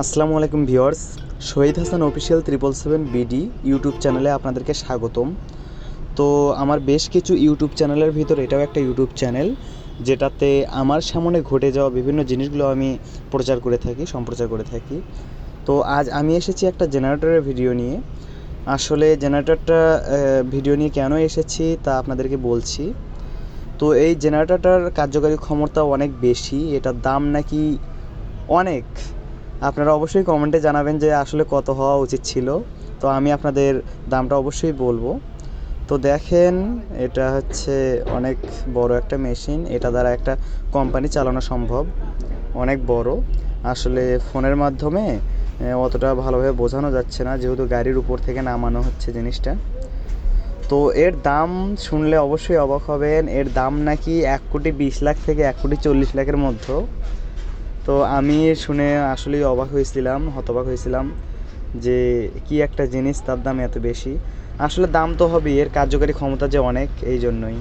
আসসালামু আলাইকুম ভিউয়ার্স, শহীদ Hasan official 777 BD YouTube চ্যানেলে আপনাদেরকে স্বাগতম। তো আমার বেশ কিছু ইউটিউব চ্যানেলের ভিতর এটাও একটা ইউটিউব চ্যানেল, যেটাতে আমার সামনে ঘটে যাওয়া বিভিন্ন জিনিসগুলো আমি সম্প্রচার করে থাকি। তো আজ আমি এসেছি একটা জেনারেটরের ভিডিও নিয়ে। আসলে জেনারেটরটা ভিডিও নিয়ে কেন এসেছি তা আপনাদেরকে বলছি। তো এই জেনারেটরটার কার্যকারী ক্ষমতা অনেক বেশি, এটার দাম নাকি অনেক। আপনারা অবশ্যই কমেন্টে জানাবেন যে আসলে কত হওয়া উচিত ছিল। তো আমি আপনাদের দামটা অবশ্যই বলবো। তো দেখেন, এটা হচ্ছে অনেক বড় একটা মেশিন, এটা দ্বারা একটা কোম্পানি চালানো সম্ভব, অনেক বড়। আসলে ফোনের মাধ্যমে অতটা ভালোভাবে বোঝানো যাচ্ছে না, যেহেতু গাড়ির উপর থেকে নামানো হচ্ছে জিনিসটা। তো এর দাম শুনলে অবশ্যই অবাক হবেন, এর দাম নাকি 1,20,00,000 থেকে 1,40,00,000-এর মধ্যে। তো আমি শুনে আসলেই হতবাক হয়েছিলাম যে কি একটা জিনিস, তার দাম এত বেশি। আসলে দাম তো হবেই, এর কার্যকারী ক্ষমতা যে অনেক, এই জন্যই।